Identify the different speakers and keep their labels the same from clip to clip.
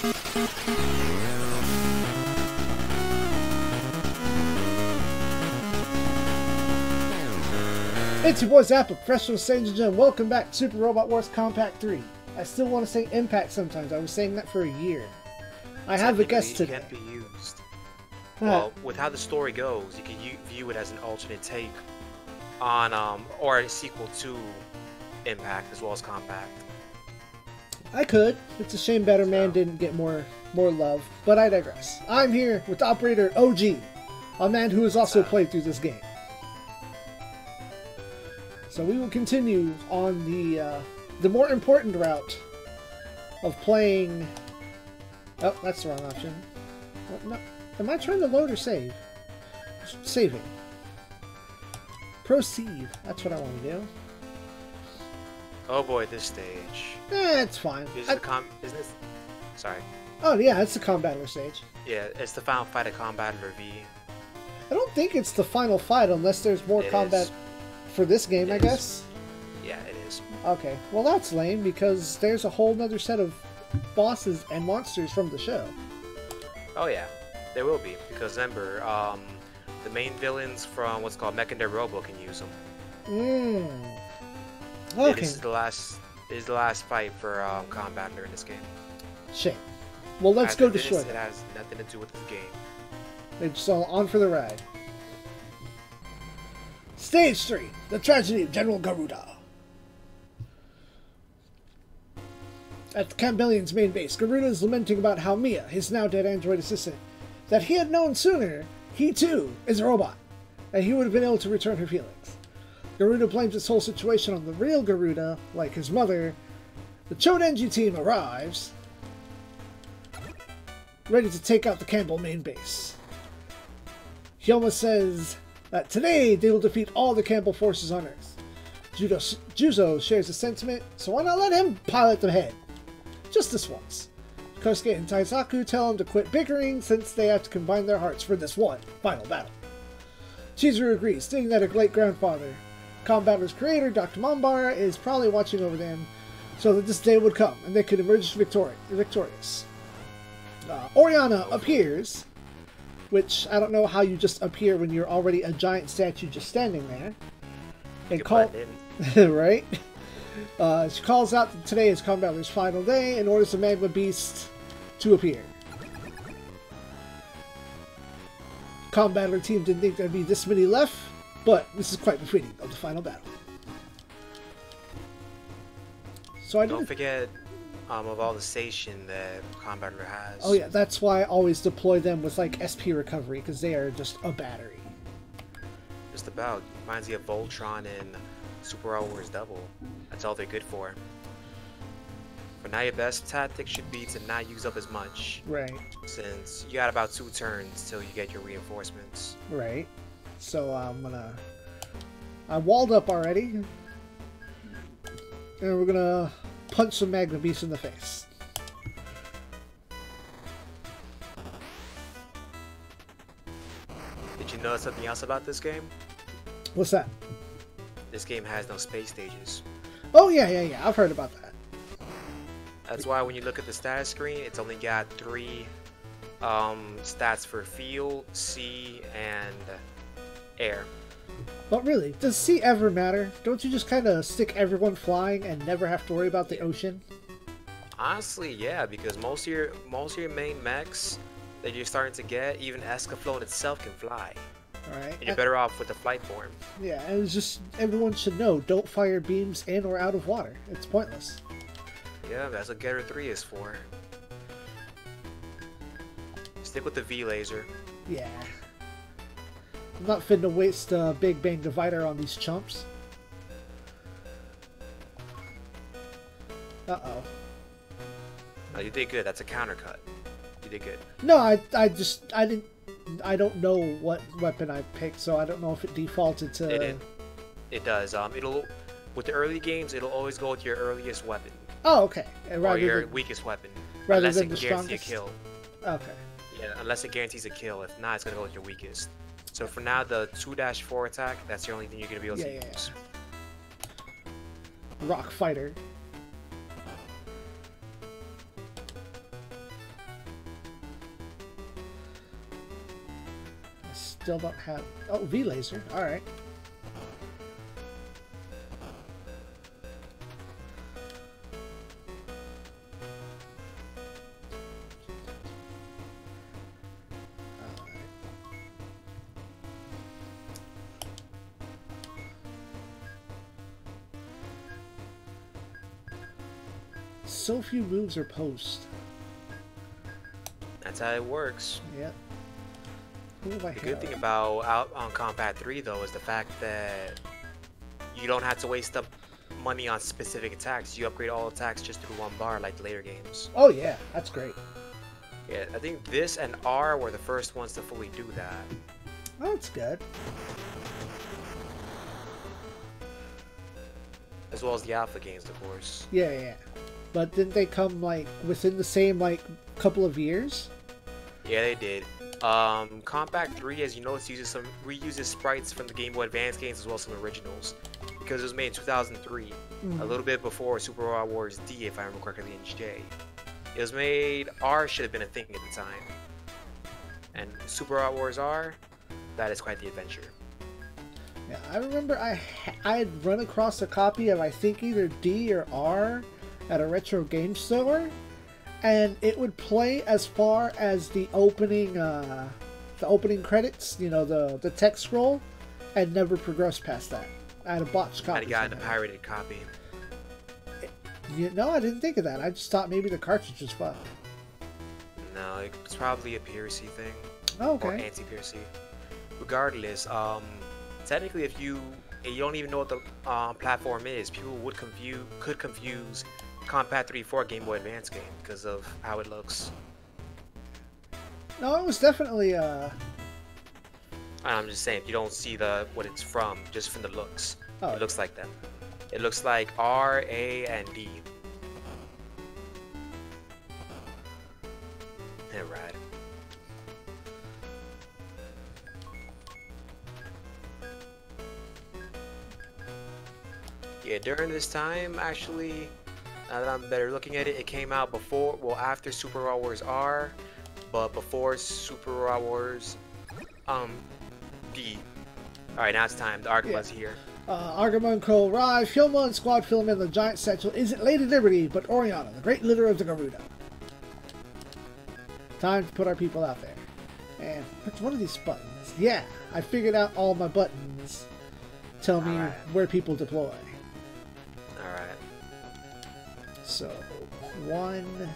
Speaker 1: It's your boy Zappa, Professional Sage, and welcome back to Super Robot Wars Compact 3. I still want to say Impact sometimes. I was saying that for a year. I have a guest today.
Speaker 2: It can't be used. Well, with how the story goes, you can view it as an alternate take on, or a sequel to Impact as well as Compact.
Speaker 1: I could. It's a shame Better Man didn't get more love, but I digress. I'm here with OperatorOG, a man who has also played through this game. So we will continue on the more important route of playing. Oh, that's the wrong option. What, no. Am I trying to load or save? Saving. Proceed. That's what I want to do.
Speaker 2: Oh boy, this stage.
Speaker 1: It's fine.
Speaker 2: Isn't this? Sorry.
Speaker 1: Oh yeah, it's the Combattler stage.
Speaker 2: Yeah, it's the final fight of Combattler V.
Speaker 1: I don't think it's the final fight unless there's more combat for this game, I guess.
Speaker 2: Yeah, it is.
Speaker 1: Okay, well that's lame because there's a whole nother set of bosses and monsters from the show.
Speaker 2: Oh yeah, there will be, because remember, the main villains from what's called Mechanic Robo can use them.
Speaker 1: Okay.
Speaker 2: Yeah, this is the last fight for Combattler in this game.
Speaker 1: Shame. Well, let's go destroy
Speaker 2: it. It has nothing to do with this game.
Speaker 1: They're just all on for the ride. Stage 3, the tragedy of General Garuda. At the Campbellion's main base, Garuda is lamenting about how Mia, his now dead android assistant, that he had known sooner, he too is a robot, and he would have been able to return her feelings. Garuda blames this whole situation on the real Garuda, like his mother. The Chodenji team arrives, ready to take out the Campbell main base. Hyoma says that today they will defeat all the Campbell forces on Earth. Juzo shares the sentiment, so why not let him pilot them ahead? Just this once. Kosuke and Taisaku tell him to quit bickering since they have to combine their hearts for this one final battle. Chizuru agrees, stating that her great grandfather, Combattler's creator, Dr. Mombara, is probably watching over them so that this day would come and they could emerge victorious. Oriana appears, which I don't know how you just appear when you're already a giant statue just standing there. And right? She calls out that today is Combattler's final day and orders the Magma Beast to appear. Combattler team didn't think there'd be this many left, but this is quite befitting of the final battle. So
Speaker 2: don't forget of all the station that Combattler has.
Speaker 1: Oh yeah, that's why I always deploy them with like SP recovery, because they are just a battery.
Speaker 2: Just about. Reminds me of Voltron and Super Robot Wars Double. That's all they're good for. But now your best tactic should be to not use up as much.
Speaker 1: Right. Since
Speaker 2: you got about 2 turns till you get your reinforcements.
Speaker 1: Right. So I walled up already. And we're gonna punch some Magma Beasts in the face.
Speaker 2: Did you know something else about this game?
Speaker 1: What's that?
Speaker 2: This game has no space stages.
Speaker 1: Oh yeah, I've heard about that.
Speaker 2: That's why when you look at the status screen, it's only got 3 stats for field, sea, and air.
Speaker 1: But really, does sea ever matter? Don't you just kind of stick everyone flying and never have to worry about the ocean?
Speaker 2: Honestly, yeah, because most of your main mechs that you're starting to get, even Escaflowne itself can fly.
Speaker 1: Alright.
Speaker 2: And you're better off with the flight form.
Speaker 1: Yeah, and it's just, everyone should know, don't fire beams in or out of water. It's pointless.
Speaker 2: Yeah, that's what Getter 3 is for. Stick with the V laser.
Speaker 1: Yeah. I'm not finna waste a Big Bang Divider on these chumps. Uh-oh.
Speaker 2: No, you did good. That's a countercut. You did good.
Speaker 1: No, I don't know what weapon I picked, so I don't know if it defaulted to...
Speaker 2: It does. With the early games, it'll always go with your earliest weapon.
Speaker 1: Oh, okay.
Speaker 2: Or your weakest weapon.
Speaker 1: Rather
Speaker 2: unless
Speaker 1: than
Speaker 2: it
Speaker 1: the
Speaker 2: guarantees
Speaker 1: strongest?
Speaker 2: a kill.
Speaker 1: Okay.
Speaker 2: Yeah, unless it guarantees a kill. If not, it's going to go with your weakest. So for now, the 2-4 attack, that's the only thing you're going to be able to use.
Speaker 1: Rock Fighter. Still don't have... Oh, V-Laser. Alright. So few moves are post.
Speaker 2: That's how it works.
Speaker 1: Yep. Who have I
Speaker 2: The good thing about out on Combat 3 though is the fact that you don't have to waste up money on specific attacks. You upgrade all attacks just through one bar like the later games.
Speaker 1: Oh yeah, that's great.
Speaker 2: Yeah, I think this and R were the first ones to fully do that.
Speaker 1: Oh, that's good.
Speaker 2: As well as the Alpha games, of course.
Speaker 1: Yeah, yeah. But didn't they come like within the same like couple of years?
Speaker 2: Yeah, they did. Compact 3, as you notice, reuses sprites from the Game Boy Advance games as well as some originals. Because it was made in 2003, a little bit before Super Robot Wars D, if I remember correctly, in J. It was made, R should have been a thing at the time. And Super Robot Wars R, that is quite the adventure.
Speaker 1: Yeah, I remember I had run across a copy of I think either D or R at a retro game store, and it would play as far as the opening credits, you know, the text scroll, and never progressed past that. I had a botched copy.
Speaker 2: I got a pirated copy.
Speaker 1: No, I didn't think of that. I just thought maybe the cartridge was fun.
Speaker 2: No, it's probably a piracy thing.
Speaker 1: Oh, okay.
Speaker 2: Or anti-piracy. Regardless, technically, if you don't even know what the platform is, people could confuse Compact 3 for a Game Boy Advance game because of how it looks.
Speaker 1: No, it was definitely
Speaker 2: I'm just saying, if you don't see what it's from, just from the looks,
Speaker 1: oh.
Speaker 2: It looks like them. It looks like R, A, and D. Yeah, right. Yeah, during this time, actually, now that I'm better looking at it, it came out after Super Robot Wars R, but before Super Robot Wars D. Alright, now it's time. The Argomon's here.
Speaker 1: Argomon Crow arrive. Filma and Squad Film in the giant satchel isn't Lady Liberty, but Oriana, the great leader of the Garuda. Time to put our people out there. And what's one of these buttons? Yeah, I figured out all my buttons. Tell me where people deploy.
Speaker 2: Alright.
Speaker 1: So, one,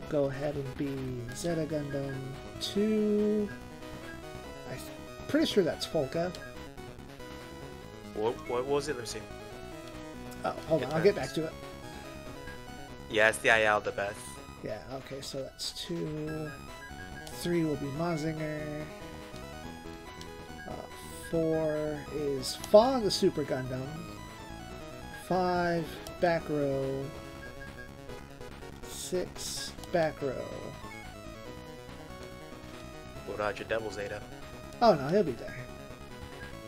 Speaker 1: go ahead and be Zeta Gundam. 2, I'm pretty sure that's Folka.
Speaker 2: What was it? Let me see.
Speaker 1: Oh, hold on, I'll get back to it.
Speaker 2: Yeah, it's the IL, the Beth.
Speaker 1: Yeah, okay, so that's 2. 3 will be Mazinger. 4 is Fawn the Super Gundam. 5, back row. 6, back row.
Speaker 2: What about your Devil Zeta?
Speaker 1: Oh no, he'll be there.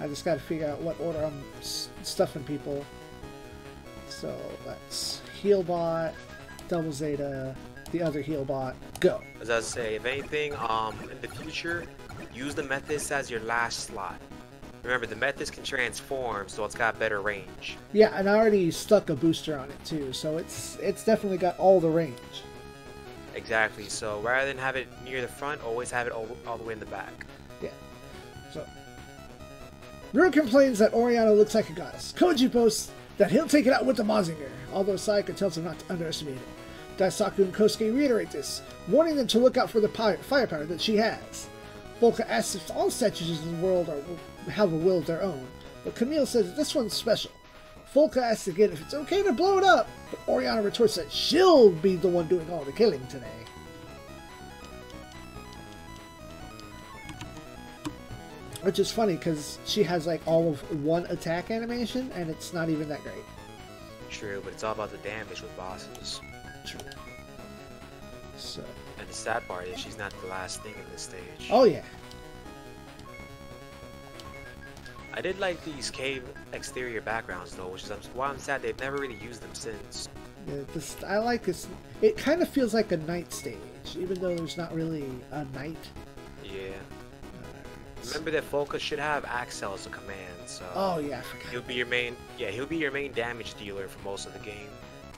Speaker 1: I just gotta figure out what order I'm stuffing people. So that's Healbot, Double Zeta, the other Healbot, go.
Speaker 2: As I say, if anything, in the future, use the Methys as your last slot. Remember, the Methys can transform, so it's got better range.
Speaker 1: Yeah, and I already stuck a booster on it too, so it's definitely got all the range.
Speaker 2: Exactly, so rather than have it near the front, always have it all the way in the back.
Speaker 1: Yeah. So, Rue complains that Oriana looks like a goddess. Koji boasts that he'll take it out with the Mazinger, although Sayaka tells him not to underestimate it. Daisaku and Kosuke reiterate this, warning them to look out for the firepower that she has. Volca asks if all statues in the world have a will of their own, but Camille says that this one's special. Volca asks again if it's okay to blow it up, but Oriana retorts that she'll be the one doing all the killing today. Which is funny because she has like all of one attack animation and it's not even that great.
Speaker 2: True, but it's all about the damage with bosses.
Speaker 1: True. So.
Speaker 2: And the sad part is she's not the last thing in this stage.
Speaker 1: Oh yeah.
Speaker 2: I did like these cave exterior backgrounds though, which is why I'm sad they've never really used them since.
Speaker 1: Yeah, I like this. It kind of feels like a night stage, even though there's not really a night.
Speaker 2: Yeah. Remember that Focus should have Axel as a command, so
Speaker 1: Oh yeah, I forgot.
Speaker 2: he'll be your main. Yeah, he'll be your main damage dealer for most of the game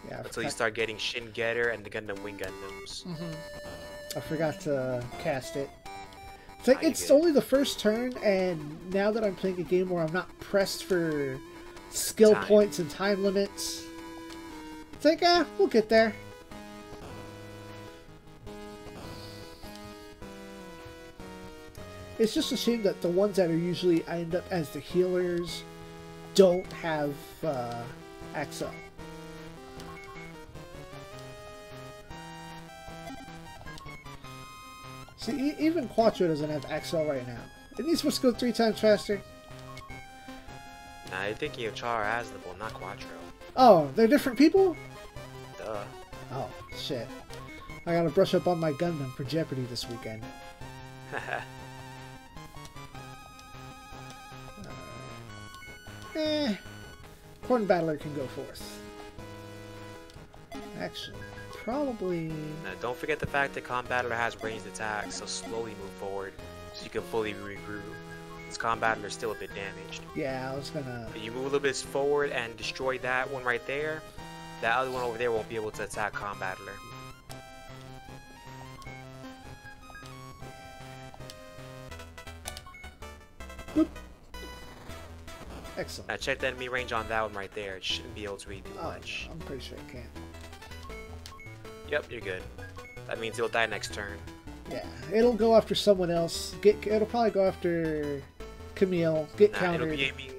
Speaker 1: Yeah,
Speaker 2: until you start getting Shin Getter and the Gundam Wing Gundams.
Speaker 1: I forgot to cast it. It's like
Speaker 2: you
Speaker 1: it's
Speaker 2: good.
Speaker 1: only the first turn, and now that I'm playing a game where I'm not pressed for skill
Speaker 2: Time.
Speaker 1: points and time limits, it's like, we'll get there. It's just a shame that the ones that are usually I end up as the healers don't have Axel. See, even Quattro doesn't have Axel right now. Isn't he supposed to go 3 times faster?
Speaker 2: Nah, you're thinking of Char Aznable, not Quattro.
Speaker 1: Oh, they're different people?
Speaker 2: Duh.
Speaker 1: Oh, shit. I gotta brush up on my Gundam for Jeopardy this weekend. Corn Battler can go fourth. Actually, probably...
Speaker 2: Now, don't forget the fact that Combattler has ranged attacks, so slowly move forward so you can fully regroup. This Combattler is still a bit damaged.
Speaker 1: Yeah, I was gonna...
Speaker 2: If you move a little bit forward and destroy that one right there, that other one over there won't be able to attack Combattler.
Speaker 1: Boop. Excellent.
Speaker 2: Now check the enemy range on that one right there. It shouldn't be able to really do much.
Speaker 1: No, I'm pretty sure it can't.
Speaker 2: Yep, you're good. That means he'll die next turn.
Speaker 1: Yeah, it'll go after someone else. It'll probably go after Camille. Get
Speaker 2: Nah,
Speaker 1: countered.
Speaker 2: it'll be aiming.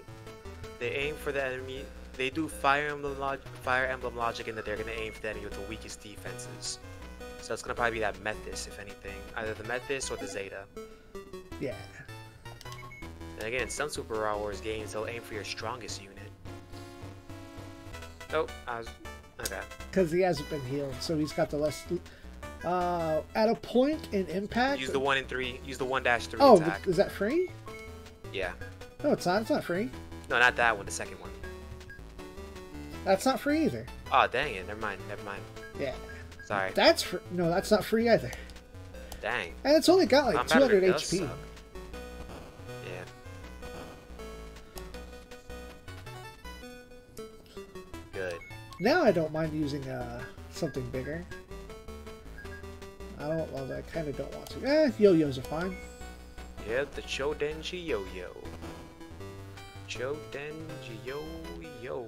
Speaker 2: They aim for the enemy. They do Fire Emblem logic in that they're gonna aim for the enemy with the weakest defenses. So it's gonna probably be that Methis, if anything. Either the Methis or the Zeta.
Speaker 1: Yeah.
Speaker 2: And again, in some Super Raw Wars games, they'll aim for your strongest unit. Oh, okay.
Speaker 1: Because he hasn't been healed, so he's got the less... at a point in impact...
Speaker 2: Use the 1 in 3. Use the 1-3
Speaker 1: Oh,
Speaker 2: attack.
Speaker 1: is that free?
Speaker 2: Yeah.
Speaker 1: No, it's not. It's not free.
Speaker 2: No, not that one. The second one.
Speaker 1: That's not free either.
Speaker 2: Oh, dang it. Never mind. Never mind.
Speaker 1: Yeah.
Speaker 2: Sorry.
Speaker 1: That's free. No, that's not free either.
Speaker 2: Dang.
Speaker 1: And it's only got like
Speaker 2: Combattler
Speaker 1: 200
Speaker 2: does
Speaker 1: HP.
Speaker 2: suck. Yeah. Good.
Speaker 1: Now I don't mind using something bigger. I don't. Well, I kind of don't want to. Yo-yos are fine.
Speaker 2: Yep, the Chodenji Yo-Yo. Chodenji Yo-Yo.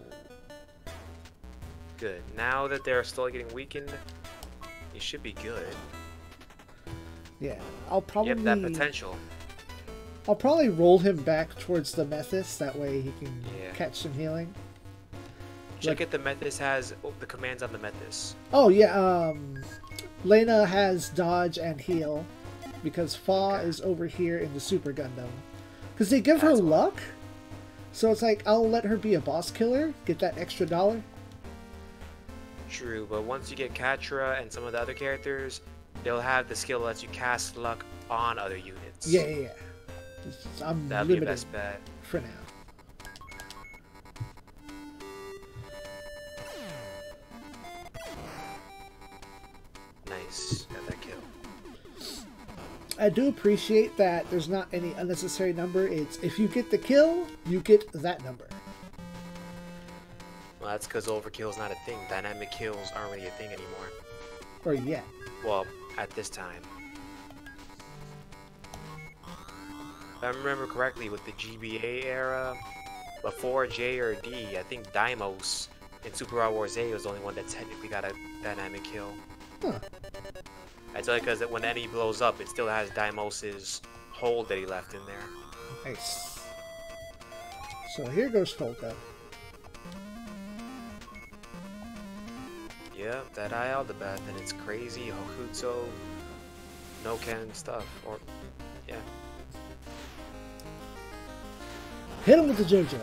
Speaker 2: Good. Now that they're still getting weakened, you should be good.
Speaker 1: Yeah, I'll probably.
Speaker 2: Yep, that potential.
Speaker 1: I'll probably roll him back towards the Methis. That way he can catch some healing.
Speaker 2: Check if the Methis has the commands on the Methis.
Speaker 1: Oh yeah, Lena has dodge and heal because Fa is over here in the Super Gundam. Because they give her luck, so it's like I'll let her be a boss killer, get that extra $1.
Speaker 2: True, but once you get Katra and some of the other characters, they'll have the skill that lets you cast luck on other units.
Speaker 1: Yeah. I'm
Speaker 2: That'll be your
Speaker 1: limited
Speaker 2: best bet.
Speaker 1: for now.
Speaker 2: Nice. Got that kill.
Speaker 1: I do appreciate that there's not any unnecessary number. It's if you get the kill, you get that number.
Speaker 2: Well, that's because overkill is not a thing. Dynamic kills aren't really a thing anymore.
Speaker 1: Or yet.
Speaker 2: Well, at this time. If I remember correctly, with the GBA era, before J or D, I think Deimos in Super Raw Wars A was the only one that technically got a dynamic kill.
Speaker 1: Huh.
Speaker 2: That's only because when any blows up, it still has Deimos' hold that he left in there.
Speaker 1: Nice. So here goes Folka.
Speaker 2: Yep, that Eye Aldabeth, and it's crazy Hokuto, no Ken stuff. Or, yeah.
Speaker 1: Hit him with the JoJo.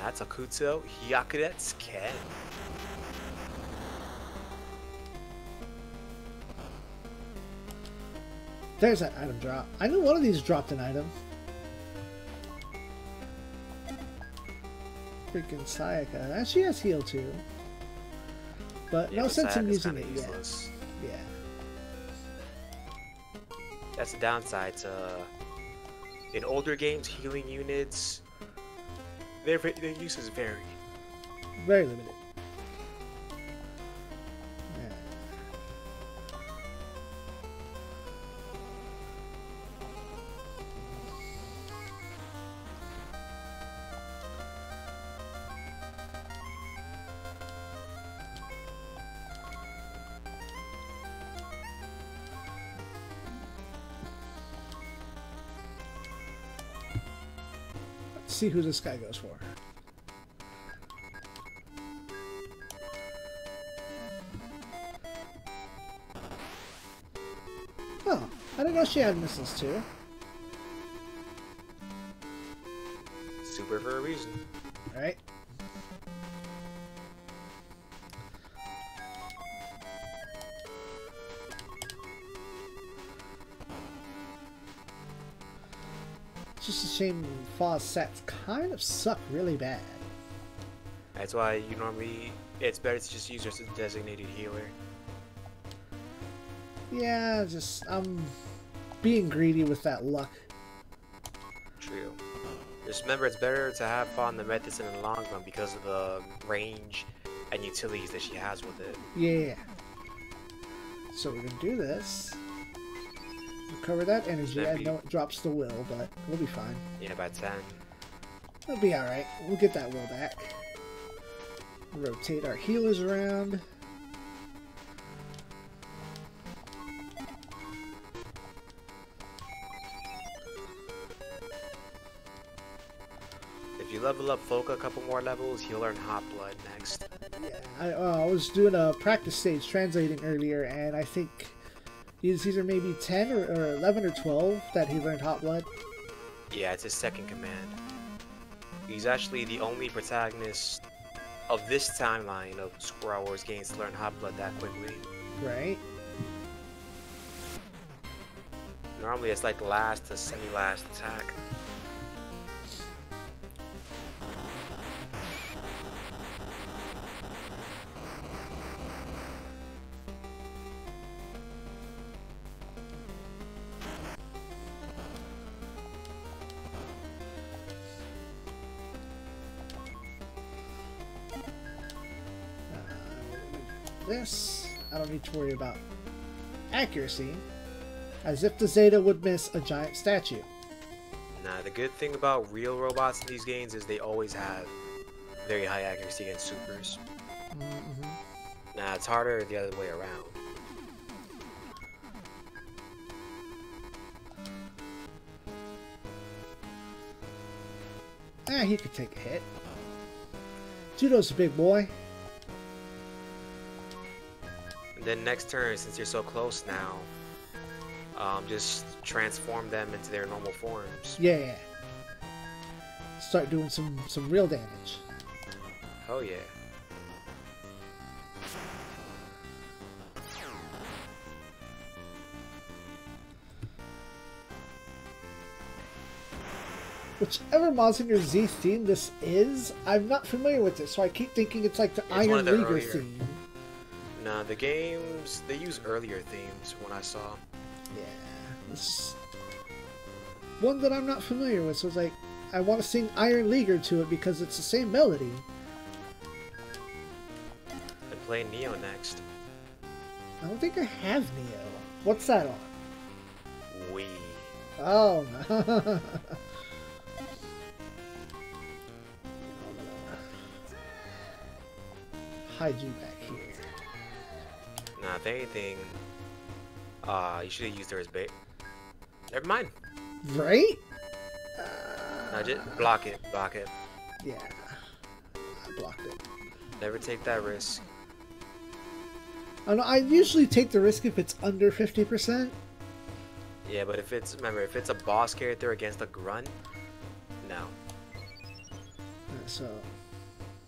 Speaker 2: That's Hokuto, Hyakudetsu Ken.
Speaker 1: There's that item drop. I knew one of these dropped an item. Freaking Sayaka. She has heal too. But
Speaker 2: Yeah,
Speaker 1: no
Speaker 2: but
Speaker 1: sense in
Speaker 2: Sayaka's
Speaker 1: using
Speaker 2: kinda
Speaker 1: it yet.
Speaker 2: useless.
Speaker 1: Yeah.
Speaker 2: That's the downside. In older games, healing units, their uses vary.
Speaker 1: Very limited. Yeah. Let's see who this guy goes for. Oh, I didn't know she had missiles too.
Speaker 2: Super for a reason.
Speaker 1: Right? It's just a shame Faw's sets kind of suck really bad.
Speaker 2: That's why you normally, it's better to just use her as a designated healer.
Speaker 1: Yeah, just I'm being greedy with that luck.
Speaker 2: True. Just remember, it's better to have Faw in the methods in the long run because of the range and utilities that she has with it.
Speaker 1: Yeah. So we're gonna do this. Recover that energy. I know it drops the will, but we'll be fine.
Speaker 2: Yeah, by 10.
Speaker 1: We'll be alright. We'll get that will back. Rotate our healers around.
Speaker 2: If you level up Foka a couple more levels, you'll learn Hot Blood next.
Speaker 1: Yeah, I was doing a practice stage translating earlier, and I think he's either maybe 10 or 11 or 12 that he learned Hot Blood.
Speaker 2: Yeah, it's his second command. He's actually the only protagonist of this timeline of Super Wars games to learn Hot Blood that quickly.
Speaker 1: Right.
Speaker 2: Normally it's like last to semi-last attack.
Speaker 1: This, I don't need to worry about accuracy, as if the Zeta would miss a giant statue.
Speaker 2: Nah, the good thing about real robots in these games is they always have very high accuracy against supers. Nah, it's harder the other way around.
Speaker 1: He could take a hit. Judo's a big boy.
Speaker 2: Then next turn, since you're so close now, just transform them into their normal forms.
Speaker 1: Yeah. Start doing some real damage.
Speaker 2: Oh yeah.
Speaker 1: Whichever Mazinger Z theme this is, I'm not familiar with it, so I keep thinking it's like the Iron Leaguer theme.
Speaker 2: Nah, the games, they use earlier themes when I saw.
Speaker 1: Yeah, it's one that I'm not familiar with, so it's like, I want to sing Iron Leaguer to it because it's the same melody.
Speaker 2: And play Neo next.
Speaker 1: I don't think I have Neo. What's that on?
Speaker 2: Wii.
Speaker 1: Oh, no. Hide you back here.
Speaker 2: Nah, if anything, you should have used her as bait. Never mind.
Speaker 1: Right?
Speaker 2: No, just block it. Block it.
Speaker 1: Yeah. I blocked it.
Speaker 2: Never take that risk.
Speaker 1: I don't know, I usually take the risk if it's under 50%.
Speaker 2: Yeah, but if it's, remember, if it's a boss character against a grunt, no.
Speaker 1: So,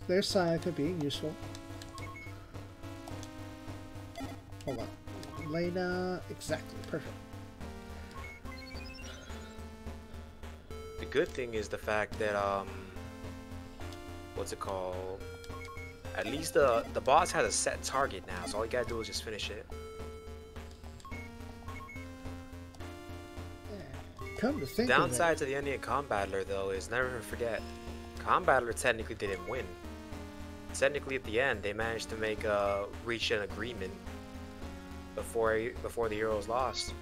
Speaker 1: there's Sayaka being useful. Hold on. Lena, exactly, perfect.
Speaker 2: The good thing is the fact that, what's it called? At least the boss has a set target now, so all you gotta do is just finish it.
Speaker 1: Come to think of it.
Speaker 2: Downside to the ending of Combattler, though, is never forget, Combattler technically didn't win. Technically, at the end, they managed to reach an agreement before the heroes lost.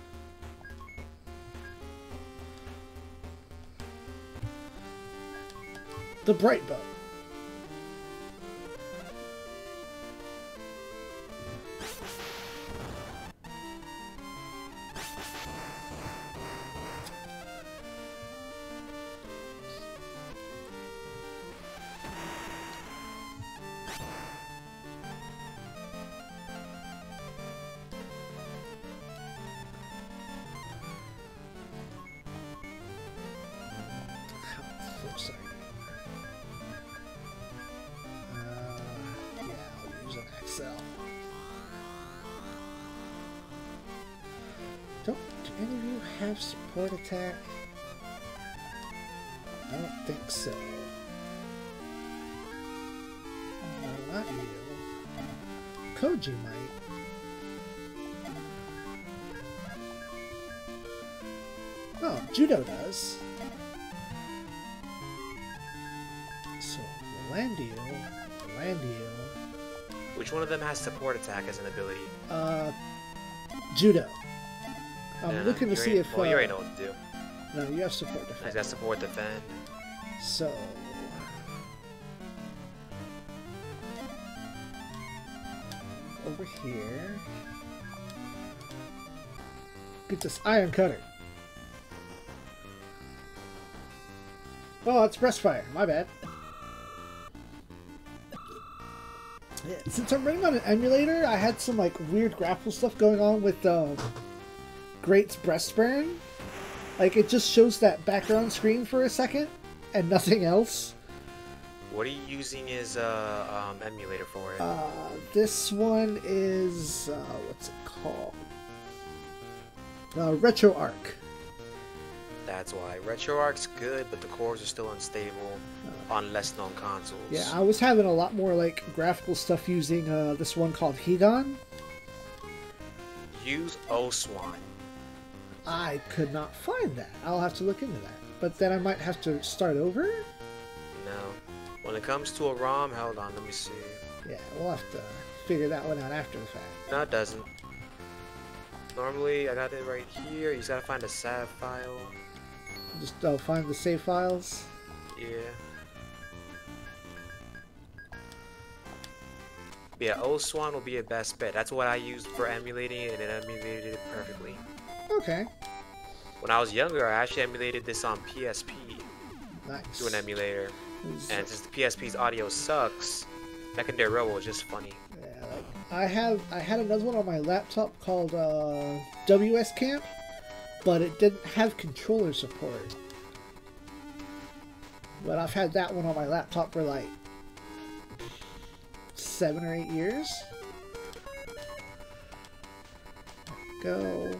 Speaker 1: The Bright Bow. Do any of you have support attack? I don't think so. No, not you. Koji might. Oh, Judo does. So, Landio.
Speaker 2: Which one of them has support attack as an ability?
Speaker 1: Judo. I'm looking to see if...
Speaker 2: Well, you already know what to do.
Speaker 1: No, you have support defend.
Speaker 2: He's got support defend.
Speaker 1: So... over here... get this Iron Cutter. Oh, it's Breastfire. My bad. Yeah, since I'm running on an emulator, I had some like weird grapple stuff going on with Great's Breast Burn. Like it just shows that background screen for a second and nothing else.
Speaker 2: What are you using as emulator for it?
Speaker 1: This one is what's it called? RetroArch.
Speaker 2: That's why. RetroArch's good, but the cores are still unstable on less known consoles.
Speaker 1: Yeah, I was having a lot more like graphical stuff using this one called Higan.
Speaker 2: Use OSWAN.
Speaker 1: I could not find that. I'll have to look into that. But then I might have to start over?
Speaker 2: No. When it comes to a ROM, hold on, let me see.
Speaker 1: Yeah, we'll have to figure that one out after the fact.
Speaker 2: No, it doesn't. Normally, I got it right here. You just gotta find a SAV file.
Speaker 1: Just find the save files?
Speaker 2: Yeah. Yeah, OSWAN will be your best bet. That's what I used for emulating it, and it emulated it perfectly.
Speaker 1: Okay.
Speaker 2: When I was younger, I actually emulated this on PSP.
Speaker 1: Nice.
Speaker 2: Through an emulator. And since the PSP's audio sucks, Secondary Robo is just funny.
Speaker 1: Yeah, like, I had another one on my laptop called WS Camp, but it didn't have controller support. But I've had that one on my laptop for like 7 or 8 years. Go.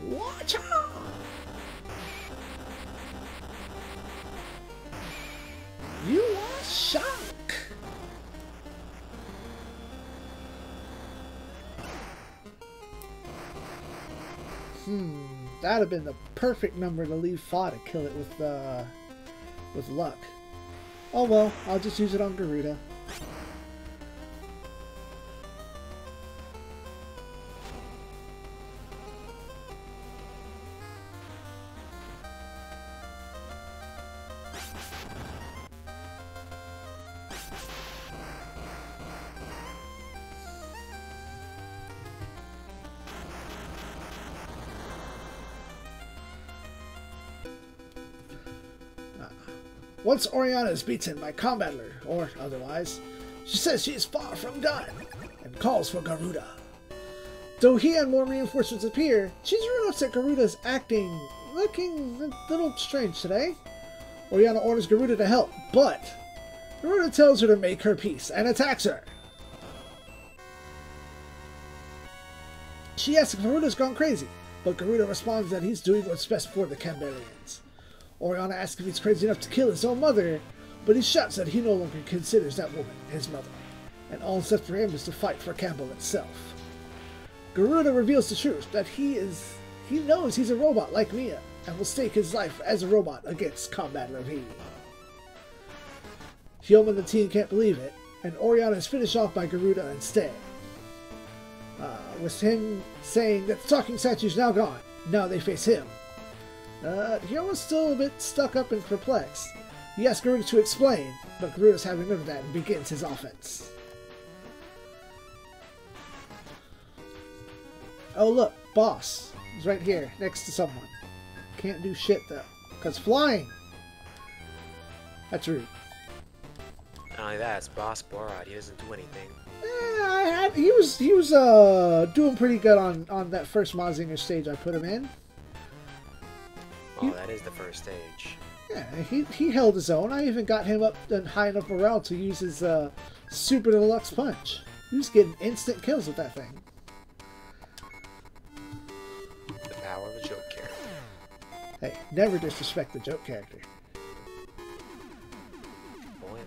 Speaker 1: Watch out! You are shock! That'd have been the perfect number to leave Fa to kill it with luck. Oh well, I'll just use it on Garuda. Once Oriana is beaten by Combattler, or otherwise, she says she is far from done, and calls for Garuda. Though he and more reinforcements appear, Chizuru notes that Garuda is looking a little strange today. Oriana orders Garuda to help, but Garuda tells her to make her peace and attacks her. She asks if Garuda's gone crazy, but Garuda responds that he's doing what's best for the Cambelians. Oriana asks if he's crazy enough to kill his own mother, but he shouts that he no longer considers that woman his mother, and all that's left for him is to fight for Campbell itself. Garuda reveals the truth that he knows he's a robot like Mia, and will stake his life as a robot against Combator-OG. Hyoma and the team can't believe it, and Oriana is finished off by Garuda instead. With him saying that the talking statue's now gone. Now they face him. Hyoma's still a bit stuck up and perplexed. He asks Garuda to explain, but Garuda's having none of that and begins his offense. Oh look, boss. He's right here, next to someone. Can't do shit though, because flying! That's rude.
Speaker 2: Not only that, it's Boss Borat. He doesn't do anything.
Speaker 1: He was doing pretty good on that first Mazinger stage I put him in.
Speaker 2: Oh, that is the first stage.
Speaker 1: Yeah, he held his own. I even got him up and high enough morale to use his Super Deluxe Punch. He was getting instant kills with that thing.
Speaker 2: The power of a joke character.
Speaker 1: Hey, never disrespect the joke character.
Speaker 2: Boy.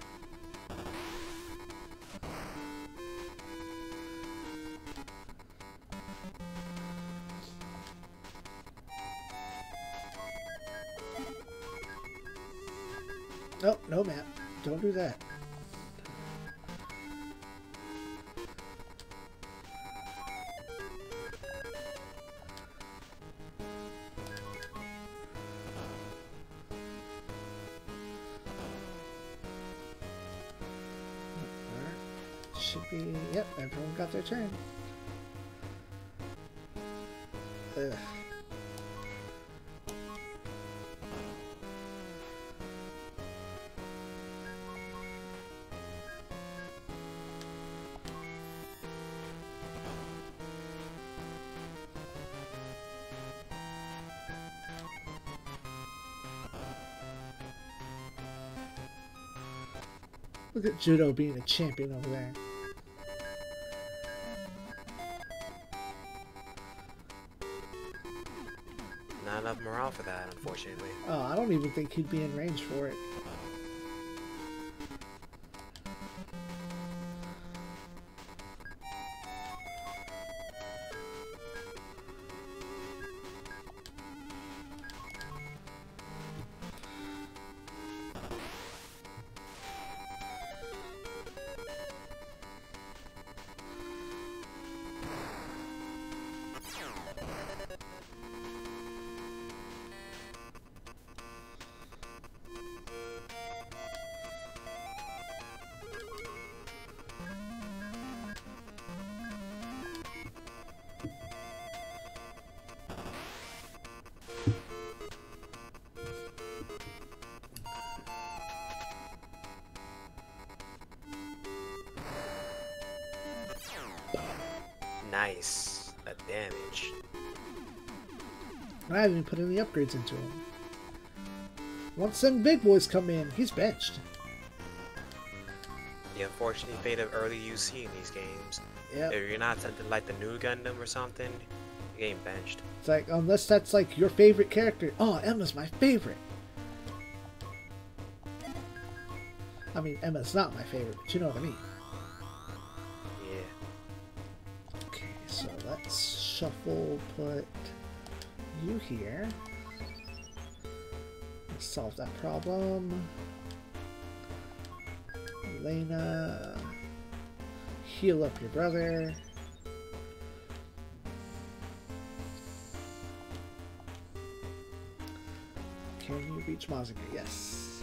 Speaker 1: Oh, no map. Don't do that. Should be... Yep, everyone got their turn. Ugh. Look at Judo being a champion over there.
Speaker 2: Not enough morale for that, unfortunately.
Speaker 1: Oh, I don't even think he'd be in range for it.
Speaker 2: Nice. That damage.
Speaker 1: I haven't even put any upgrades into him. Once them big boys come in, he's benched.
Speaker 2: The unfortunate fate of early UC in these games.
Speaker 1: Yep.
Speaker 2: If you're not something like the new Gundam or something, you're getting benched.
Speaker 1: It's like, unless that's like your favorite character. Oh, Emma's my favorite. I mean, Emma's not my favorite, but you know what I mean.
Speaker 2: Yeah.
Speaker 1: Okay, so let's shuffle, put you here. Let's solve that problem. Elena, heal up your brother. Can you reach Mazinger? Yes.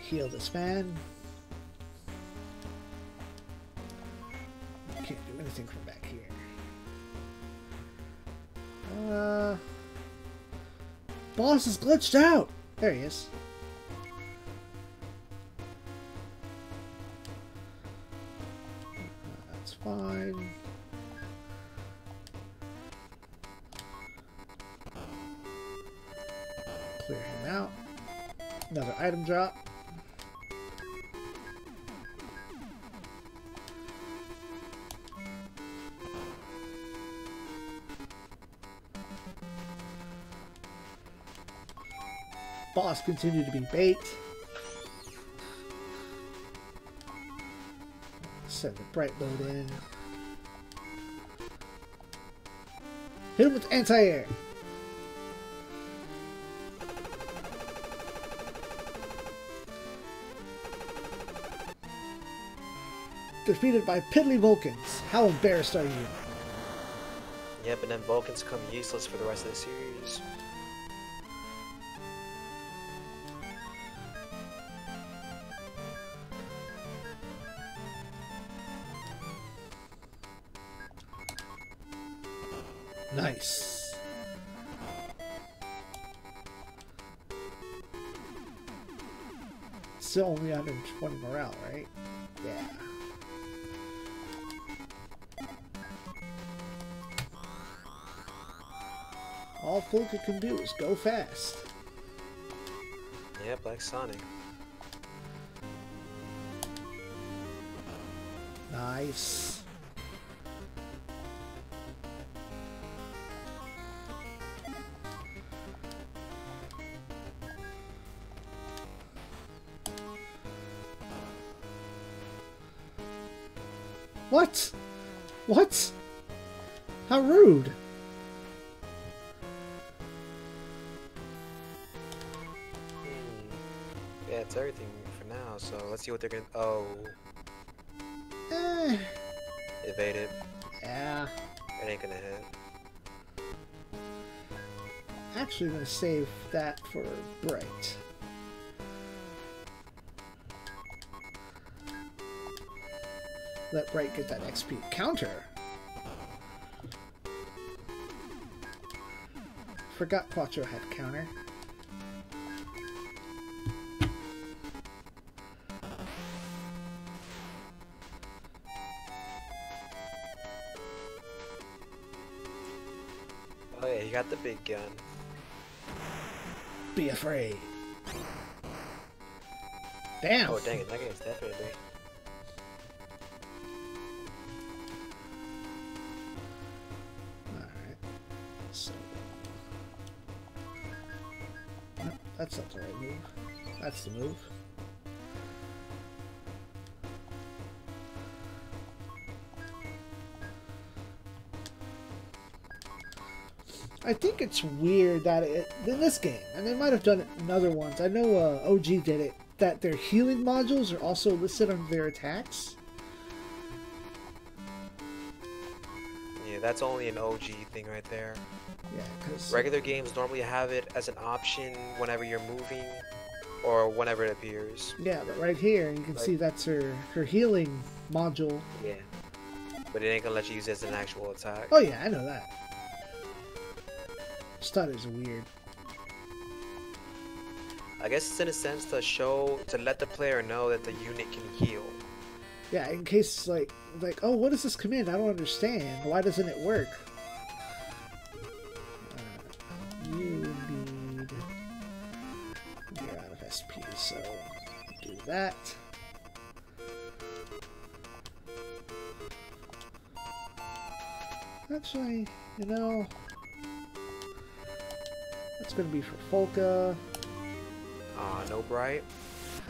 Speaker 1: Heal this man. Can't do anything from back here. Boss is glitched out! There he is. That's fine. Clear him out. Another item drop. boss continue to be bait. Send the bright load in. Hit him with anti-air. Defeated by piddly Vulcans. How embarrassed are you?
Speaker 2: Yep, and then Vulcans become useless for the rest of the series.
Speaker 1: Nice. Still only 120 morale, right? Yeah. All Polka can do is go fast.
Speaker 2: Yep, like Sonic.
Speaker 1: Nice. What? What? How rude.
Speaker 2: Yeah, it's everything for now, so let's see what they're gonna... Oh. Evaded.
Speaker 1: Yeah.
Speaker 2: It ain't gonna hit.
Speaker 1: Actually, I'm gonna save that for Bright. Let Bright get that XP counter. Forgot Quattro had counter.
Speaker 2: Oh yeah, he got the big gun.
Speaker 1: Be afraid. Damn.
Speaker 2: Oh dang it, that game's definitely...
Speaker 1: So, no, that's not the right move. That's the move. I think it's weird that in this game, and they might have done it in other ones. I know OG did it, that their healing modules are also listed under their attacks.
Speaker 2: Yeah, that's only an OG thing right there.
Speaker 1: Yeah, because
Speaker 2: regular games normally have it as an option whenever you're moving or whenever it appears.
Speaker 1: Yeah, but right here you can see that's her healing module.
Speaker 2: Yeah, but it ain't gonna let you use it as an actual attack.
Speaker 1: Oh yeah, I know that. Just thought it was weird.
Speaker 2: I guess it's in a sense to let the player know that the unit can heal.
Speaker 1: Yeah, in case like, oh, what is this command? I don't understand. Why doesn't it work? You need... You're out of SP, so do that. Actually, you know, that's going to be for Folka.
Speaker 2: No Bright.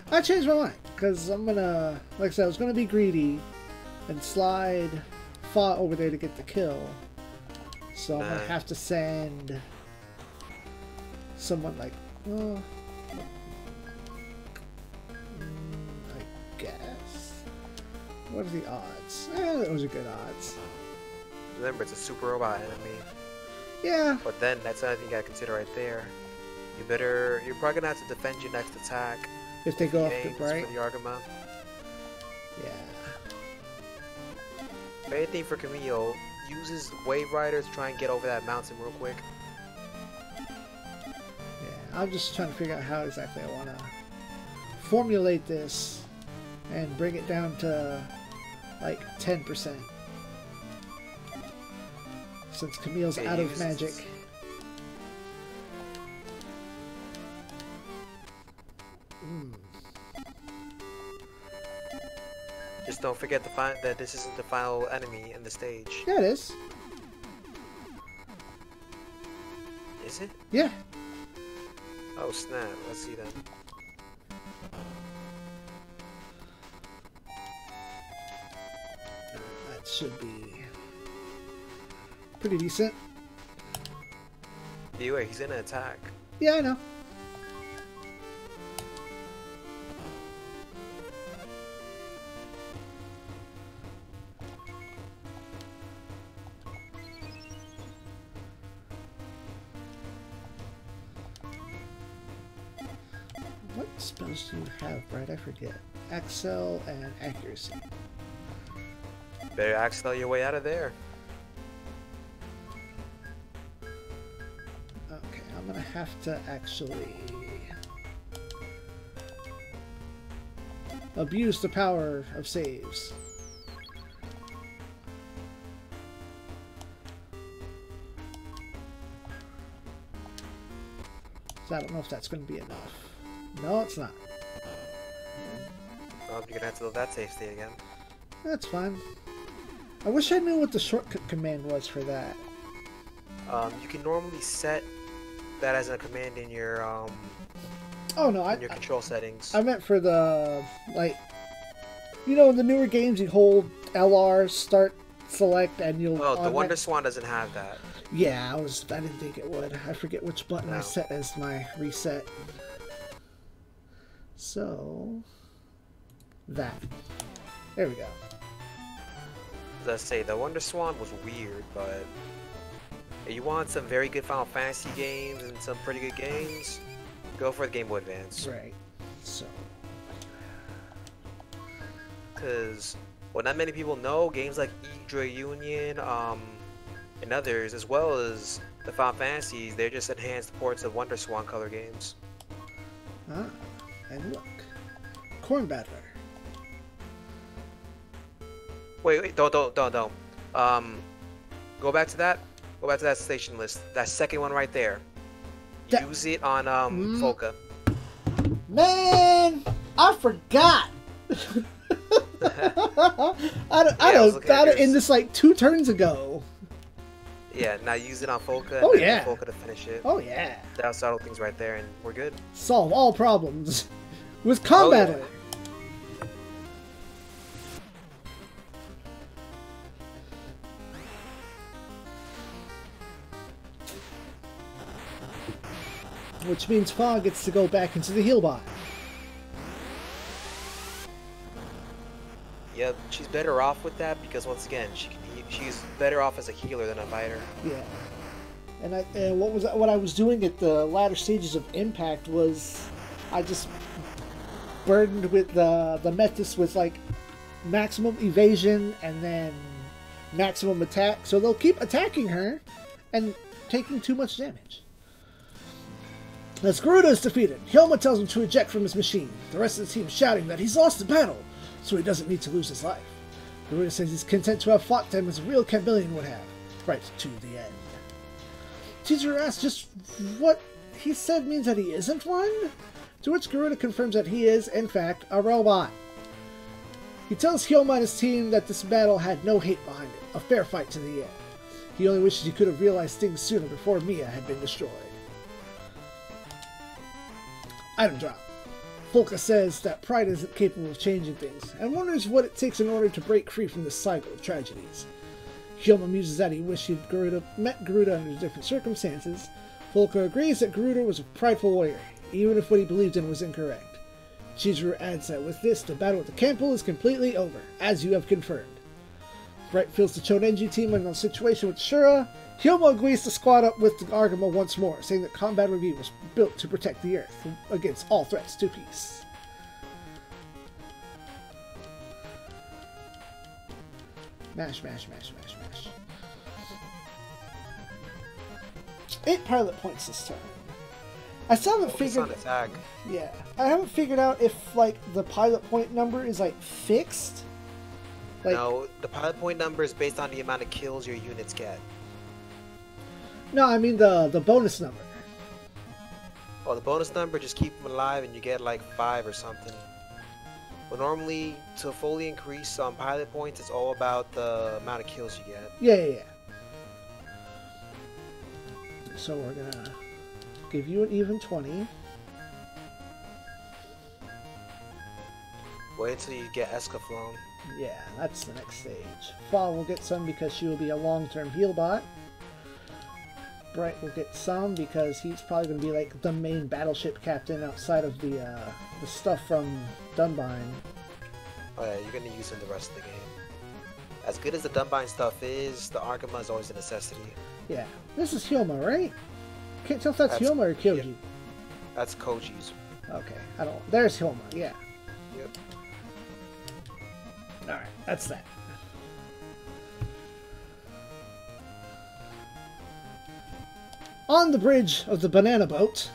Speaker 1: I changed my mind, because I'm going to, like I said, I was going to be greedy and slide Fa over there to get the kill. So I'm going to have to send someone like, well, I guess. What are the odds? Those are good odds.
Speaker 2: Remember, it's a super robot enemy.
Speaker 1: Yeah.
Speaker 2: But then that's another thing you gotta consider right there. You're probably gonna have to defend your next attack
Speaker 1: If they go off the Bright.
Speaker 2: for the Argama.
Speaker 1: Yeah.
Speaker 2: If anything for Camille, uses Wave Rider to try and get over that mountain real quick.
Speaker 1: Yeah, I'm just trying to figure out how exactly I want to formulate this and bring it down to like 10%. Since Camille's out of magic.
Speaker 2: Just don't forget that this isn't the final enemy in the stage.
Speaker 1: Yeah, it is.
Speaker 2: Is it?
Speaker 1: Yeah.
Speaker 2: Oh snap! Let's see then.
Speaker 1: That should be pretty decent.
Speaker 2: Anyway, he's gonna attack.
Speaker 1: Yeah, I know. What spells do you have, Brad? I forget. Excel and accuracy.
Speaker 2: Better Axel your way out of there.
Speaker 1: Okay, I'm gonna have to actually abuse the power of saves. So I don't know if that's going to be enough. No, it's not.
Speaker 2: Oh, you're gonna have to load that save state again.
Speaker 1: That's fine. I wish I knew what the shortcut command was for that.
Speaker 2: You can normally set that as a command in your
Speaker 1: Oh no,
Speaker 2: in your control settings.
Speaker 1: I meant for the, like, you know, in the newer games you hold LR, start, select, and you'll.
Speaker 2: Oh, the Wonderswan doesn't have that.
Speaker 1: Yeah, I didn't think it would. I forget which button I set as my reset. So that. There we go.
Speaker 2: As I say, the Wonderswan was weird, but if you want some very good Final Fantasy games and some pretty good games, go for the Game Boy Advance.
Speaker 1: Right. So.
Speaker 2: Because what not many people know, games like EG Union, and others, as well as the Final Fantasies, they're just enhanced ports of Wonderswan Color games.
Speaker 1: Ah, and look. Corn Battler.
Speaker 2: Wait, don't. Go back to that. Go back to that station list. That second one right there. Use it on Folka.
Speaker 1: Man, I forgot. I in this like 2 turns ago.
Speaker 2: Yeah, now use it on Folka.
Speaker 1: Oh
Speaker 2: and
Speaker 1: yeah.
Speaker 2: Folka to finish it.
Speaker 1: Oh yeah.
Speaker 2: That'll settle things right there, and we're good.
Speaker 1: Solve all problems with combat.
Speaker 2: Oh, yeah.
Speaker 1: Which means Fog gets to go back into the heal bot.
Speaker 2: Yep, she's better off with that because once again, she's better off as a healer than a fighter.
Speaker 1: Yeah. And what I was doing at the latter stages of Impact was I just burdened with the Metis with like maximum evasion and then maximum attack, so they'll keep attacking her and taking too much damage. As Garuda is defeated, Hyoma tells him to eject from his machine, the rest of the team shouting that he's lost the battle, so he doesn't need to lose his life. Garuda says he's content to have fought them as a real Campbellian would have, right to the end. Chizuru asks just what he said means that he isn't one, to which Garuda confirms that he is, in fact, a robot. He tells Hyoma and his team that this battle had no hate behind it, a fair fight to the end. He only wishes he could have realized things sooner before Mia had been destroyed. Item drop. Folka says that pride isn't capable of changing things, and wonders what it takes in order to break free from this cycle of tragedies. Hyoma muses that he wished he'd met Garuda under different circumstances. Folka agrees that Garuda was a prideful warrior, even if what he believed in was incorrect. Chizuru adds that with this, the battle with the Campbell is completely over, as you have confirmed. Bright fills the Chonenji team in on the situation with Shura. Hyoma agrees to squad up with the Argama once more, saying that OperatorOG was built to protect the Earth against all threats to peace. Mash, mash, mash, mash, mash. 8 pilot points this turn. I still haven't figured. Yeah, I haven't figured out if like the pilot point number is like fixed. Like,
Speaker 2: no, the pilot point number is based on the amount of kills your units get.
Speaker 1: No, I mean the bonus number.
Speaker 2: Oh, the bonus number, just keep them alive and you get like 5 or something. But normally, to fully increase pilot points, it's all about the amount of kills you get.
Speaker 1: Yeah. So we're gonna give you an even 20.
Speaker 2: Wait until you get Escaflowne.
Speaker 1: Yeah, that's the next stage. Fall will get some because she will be a long-term heal bot. Bright will get some because he's probably going to be like the main battleship captain outside of the stuff from Dunbine.
Speaker 2: Oh yeah, you're going to use him the rest of the game. As good as the Dunbine stuff is, the Argama is always a necessity.
Speaker 1: Yeah. This is Hyoma, right? Can't tell if that's Hyoma or Kyoji.
Speaker 2: Yeah, that's Koji's.
Speaker 1: Okay, I don't... There's Hyoma, yeah.
Speaker 2: Yep.
Speaker 1: Alright, that's that. On the bridge of the banana boat,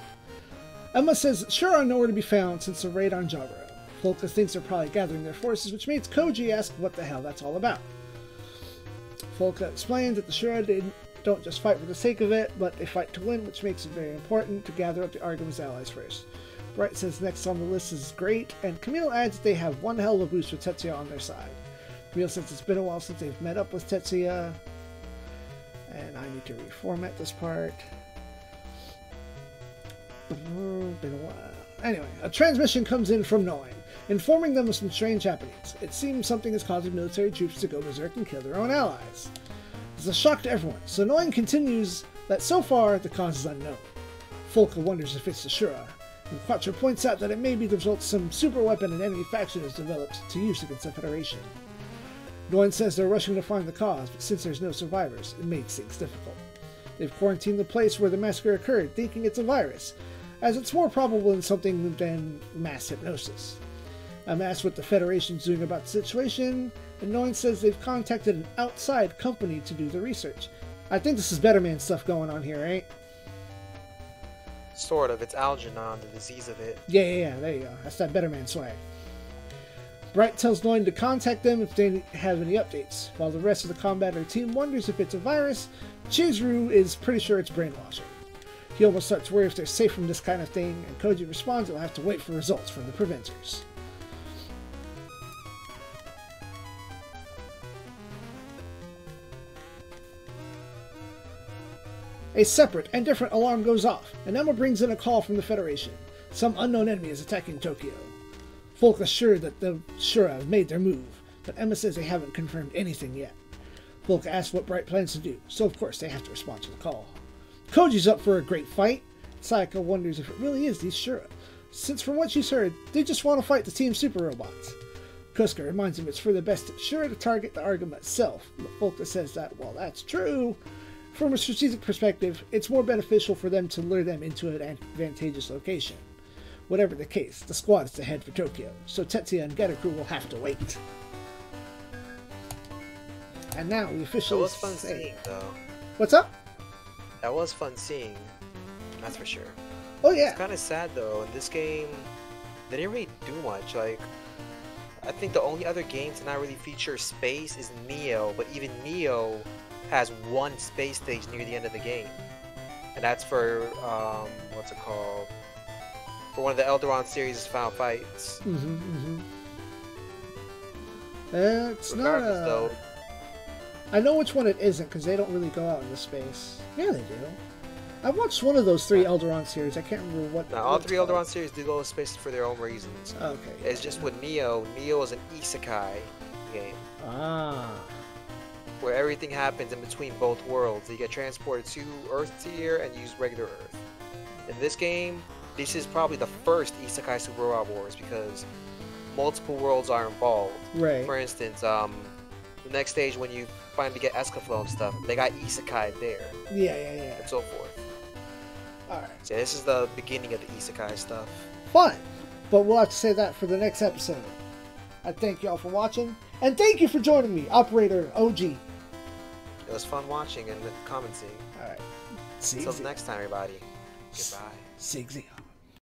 Speaker 1: Emma says sure are nowhere to be found since the raid on Jaburo. Volca thinks they're probably gathering their forces, which makes Koji ask what the hell that's all about. Volca explains that the Shura don't just fight for the sake of it, but they fight to win, which makes it very important to gather up the Argama's allies first. Bright says next on the list is great, and Camille adds that they have one hell of a boost with Tetsuya on their side. Camille says it's been a while since they've met up with Tetsuya, and I need to reformat this part. Been a while. Anyway, a transmission comes in from Noin, informing them of some strange happenings. It seems something is causing military troops to go berserk and kill their own allies. It's a shock to everyone, so Noin continues that so far the cause is unknown. Volca wonders if it's the Shura, and Quattro points out that it may be the result of some super weapon an enemy faction has developed to use against the Federation. Noin says they're rushing to find the cause, but since there's no survivors, it makes things difficult. They've quarantined the place where the massacre occurred, thinking it's a virus, as it's more probable than something than mass hypnosis. I'm asked what the Federation's doing about the situation, and Noin says they've contacted an outside company to do the research. I think this is Better Man stuff going on here, right?
Speaker 2: Sort of. It's Algernon, the disease of it.
Speaker 1: Yeah, there you go. That's that Better Man swag. Bright tells Noin to contact them if they have any updates. While the rest of the combatter team wonders if it's a virus, Chizuru is pretty sure it's brainwashing. He almost starts worrying if they're safe from this kind of thing, and Koji responds they'll have to wait for results from the preventers. A separate and different alarm goes off, and Emma brings in a call from the Federation. Some unknown enemy is attacking Tokyo. Volca is sure that the Shura have made their move, but Emma says they haven't confirmed anything yet. Volca asks what Bright plans to do, so of course they have to respond to the call. Koji's up for a great fight. Sayaka wonders if it really is these Shura, since from what she's heard, they just want to fight the Team Super Robots. Kuska reminds him it's for the best Shura to target the Argama itself, but Volca says that while that's true, from a strategic perspective, it's more beneficial for them to lure them into an advantageous location. Whatever the case, the squad is to head for Tokyo, so Tetsuya and Garuda will have to wait. And now we officially
Speaker 2: That was fun seeing, though.
Speaker 1: What's up?
Speaker 2: That was fun seeing, that's for sure.
Speaker 1: Oh yeah.
Speaker 2: It's kind of sad though, in this game, they didn't really do much. Like, I think the only other game to not really feature space is Neo, but even Neo has one space stage near the end of the game. And that's for, what's it called? For one of the Elderon series' final fights.
Speaker 1: It's not
Speaker 2: though,
Speaker 1: I know which one it isn't, because they don't really go out into space. Yeah, they do. I watched one of those three Elderon series. I can't remember what.
Speaker 2: Now, all three Elderon series do go to space for their own reasons.
Speaker 1: Okay.
Speaker 2: It's just with Neo. Neo is an isekai game.
Speaker 1: Ah.
Speaker 2: Where everything happens in between both worlds. You get transported to Earth tier and use regular Earth. In this game, this is probably the first Isekai Super Robot Wars because multiple worlds are involved.
Speaker 1: Right.
Speaker 2: For instance, the next stage when you finally get Escaflowne stuff, they got Isekai there.
Speaker 1: Yeah.
Speaker 2: And so forth.
Speaker 1: Alright.
Speaker 2: So this is the beginning of the Isekai stuff.
Speaker 1: Fun! But we'll have to say that for the next episode. I thank y'all for watching, and thank you for joining me, Operator OG.
Speaker 2: It was fun watching and commenting.
Speaker 1: Alright.
Speaker 2: Until next time, everybody. Goodbye.
Speaker 1: SIEG ZEON.